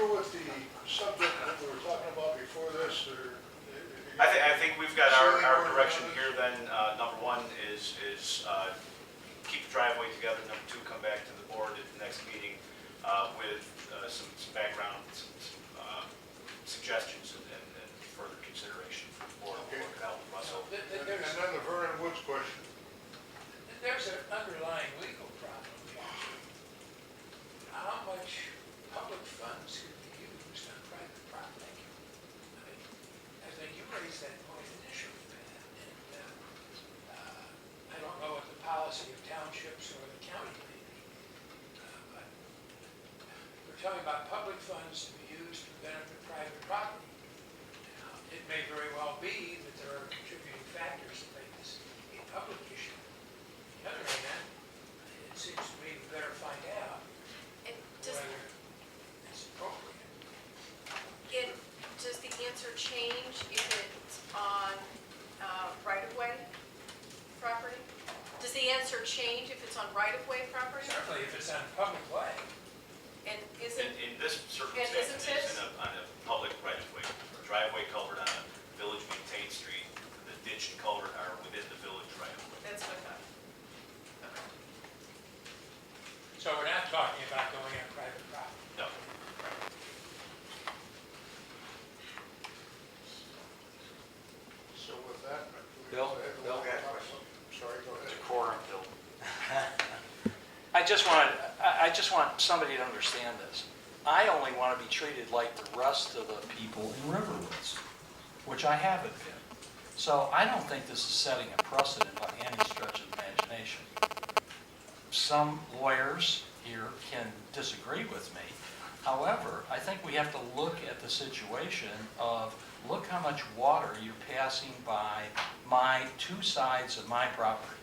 through with the subject that we were talking about before this, or? I think we've got our direction here then. Number one is keep the driveway together. Number two, come back to the board at the next meeting with some background, some suggestions and further consideration for the board. Okay. Work it out with Russell. And then the Vernon Woods question. There's an underlying legal problem here. How much public funds could be used on private property? I think you raised that point initially, Pat, and I don't know what the policy of townships or the county may be, but we're talking about public funds to be used to benefit private property. Now, it may very well be that there are contributing factors that make this a public issue. On the other hand, it seems to me we better find out whether it's appropriate. Does the answer change if it's on right-of-way property? Does the answer change if it's on right-of-way property? Certainly if it's on public way. And isn't, In this circumstance, isn't it's this- on a public right-of-way, a driveway culvert on a village-maintained street. The ditch and culvert are within the village right-of-way. that's what I thought. Okay. So we're not talking about going on private property. No. So with that. Bill? Bill, got a question. Sorry, go ahead. Decorum, Bill. I just want somebody to understand this. I only want to be treated like the rest of the people in Riverwoods, which I haven't been. So I don't think this is setting a precedent by any stretch of the imagination. Some lawyers here can disagree with me. However, I think we have to look at the situation of, look how much water you're passing by my two sides of my property.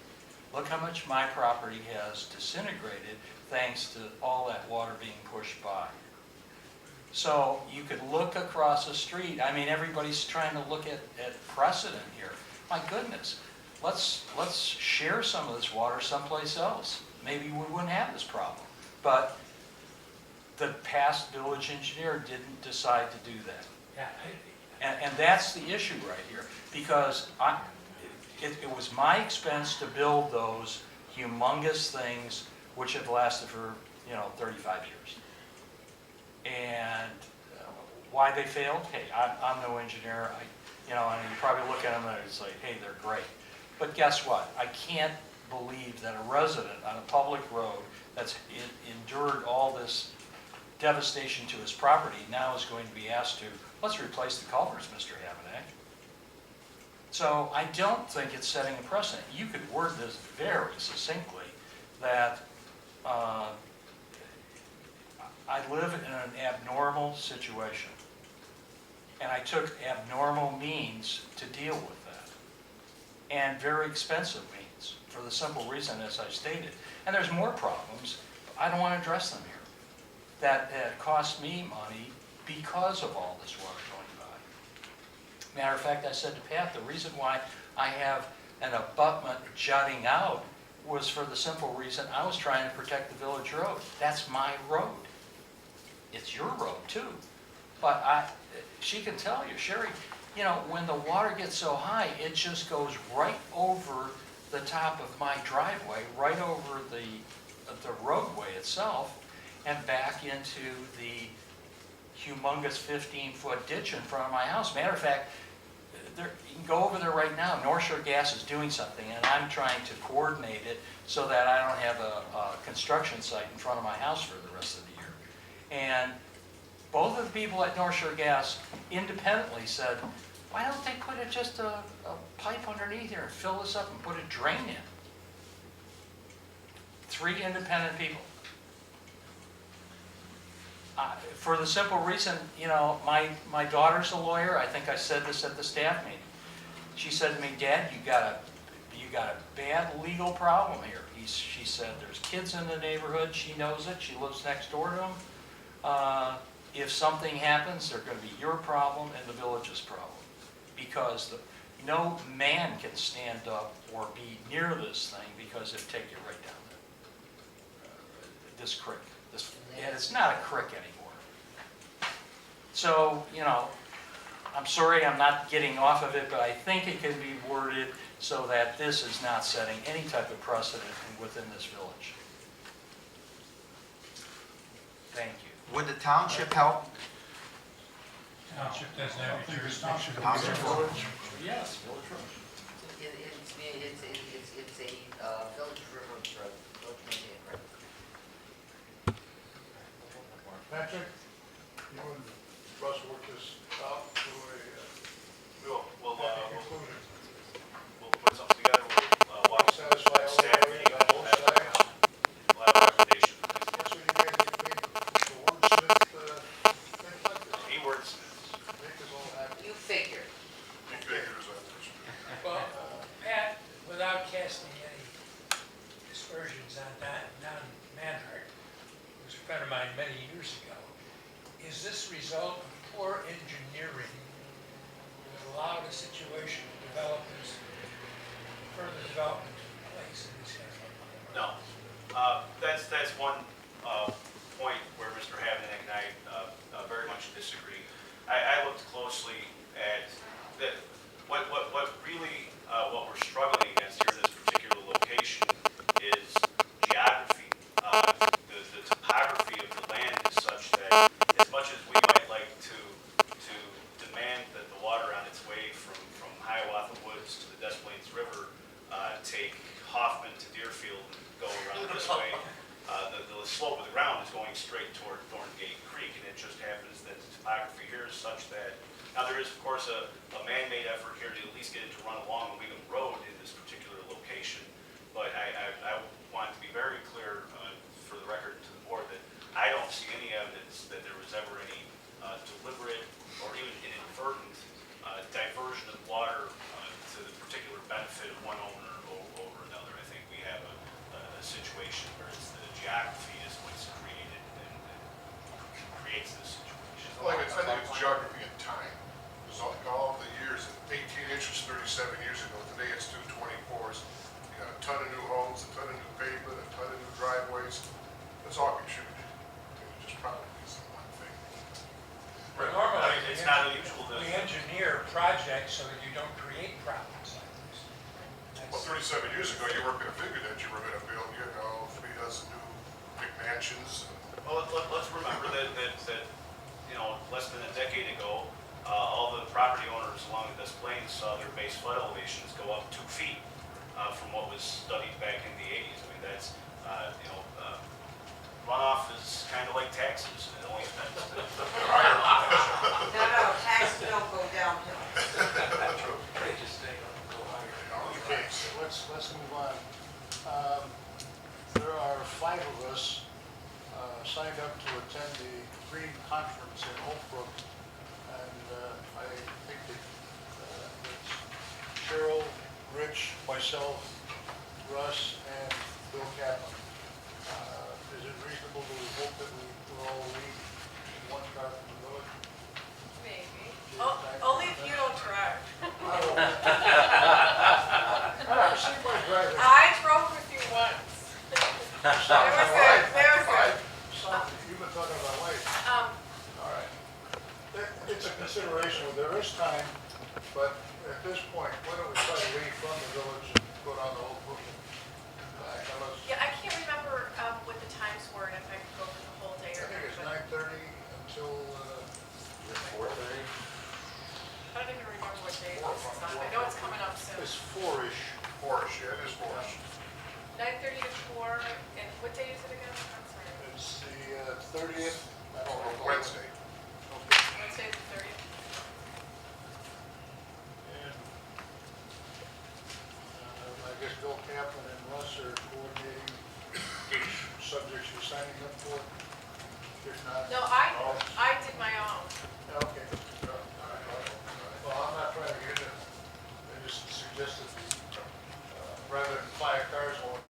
Look how much my property has disintegrated thanks to all that water being pushed by. So you could look across the street. I mean, everybody's trying to look at precedent here. My goodness, let's share some of this water someplace else. Maybe we wouldn't have this problem. But the past village engineer didn't decide to do that. Yeah. And that's the issue right here, because it was my expense to build those humongous things which have lasted for, 35 years. And why they failed? Hey, I'm no engineer. And you probably look at them and it's like, hey, they're great. But guess what? I can't believe that a resident on a public road that's endured all this devastation to his property now is going to be asked to, let's replace the culverts, Mr. Habenack. So I don't think it's setting a precedent. You could word this very succinctly, that I live in an abnormal situation, and I took abnormal means to deal with that, and very expensive means, for the simple reason, as I stated. And there's more problems, but I don't want to address them here, that cost me money because of all this water going by. Matter of fact, I said to Pat, the reason why I have an abutment jutting out was for the simple reason I was trying to protect the village road. That's my road. It's your road too. But she can tell you, Sherry, when the water gets so high, it just goes right over the top of my driveway, right over the roadway itself, and back into the humongous 15-foot ditch in front of my house. Matter of fact, you can go over there right now. North Shore Gas is doing something, and I'm trying to coordinate it so that I don't have a construction site in front of my house for the rest of the year. And both of the people at North Shore Gas independently said, why don't they put just a pipe underneath here and fill this up and put a drain in? 3 independent people. For the simple reason, my daughter's a lawyer. I think I said this at the staff meeting. She said to me, Dad, you got a bad legal problem here. She said, there's kids in the neighborhood. She knows it. She lives next door to them. If something happens, they're going to be your problem and the village's problem. Because no man can stand up or be near this thing because it'll take you right down this creek. And it's not a creek anymore. So, I'm sorry I'm not getting off of it, but I think it can be worded so that this is not setting any type of precedent within this village. Thank you. Would the township help? Township doesn't have any jurisdiction. Township will. Yes, village road. It's a village river, village maintained river. Patrick, you and Russ work this out to We'll a conclusion. we'll put something together, we'll walk Satisfy all the staff parties meeting, on both we'll have sides. we'll have a recommendation. So you guys can make the wordsmith, think like this. Keywords. Make us all happy. You figure. Well, Pat, without casting any aspersions on Don Manhart, who was a friend of mine many years ago, is this result of poor engineering that allowed a situation to develop as further development took place in this area? No. That's one point where Mr. Habedank and I very much disagree. I looked closely at what really, what we're struggling against here in this particular location is geography. The topography of the land is such that as much as we might like to demand that the water on its way from Hiawatha Woods to the Des Plaines River take Hoffman to Deerfield and go around this way, the slope of the ground is going straight toward Thorngate Creek, and it just happens that the topography here is such that, now there is of course a man-made effort here to at least get it to run along Wingham Road in this particular location, but I want to be very clear for the record to the board that I don't see any evidence that there was ever any deliberate or even inadvertent diversion of water to the particular benefit of one owner over another. I think we have a situation where it's the geography is what's created and creates this situation. I think it's geography and time. Because all the years, 18 inches 37 years ago, today it's 224s. You got a ton of new homes, a ton of new pavement, a ton of new driveways. That's all contributed. It just probably isn't one thing. Normally, It's not unusual to. we engineer projects so that you don't create problems like this. Well, 37 years ago, you weren't going to figure that you were going to build, 3 dozen new big mansions. Well, let's remember that less than a decade ago, all the property owners along the Des Plaines saw their base flood elevations go up 2 feet from what was studied back in the 80s. I mean, that's, runoff is kind of like taxes. It only depends. No, taxes don't go downhill. They just stay up and go higher. Okay, so let's move on. There are 5 of us signed up to attend the Green Conference in Oak Brook, and I think that it's Cheryl, Rich, myself, Russ, and Bill Kaplan. Is it reasonable to hope that we will all leave in one car from the village? Maybe. Only if you don't drive. I've seen my driving. I drove with you once. It was good, it was good. You've been talking about life. Um, All right. It's a consideration. There is time, but at this point, why don't we try to leave from the village and go down the whole book? Yeah, I can't remember what the times were and if I could go for the whole day I or think it's not. 9:30 until, 4:30? I don't even remember what day it is. I know it's coming up soon. it's 4-ish. 4-ish, yeah, it is 4-ish. 9:30 to 4, and what day is it again? I'm sorry. It's the 30th. I don't know. Wednesday. Okay. Wednesday the 30th. And I guess Bill Kaplan and Russ are coordinating which subjects you're signing up for. If not, No, I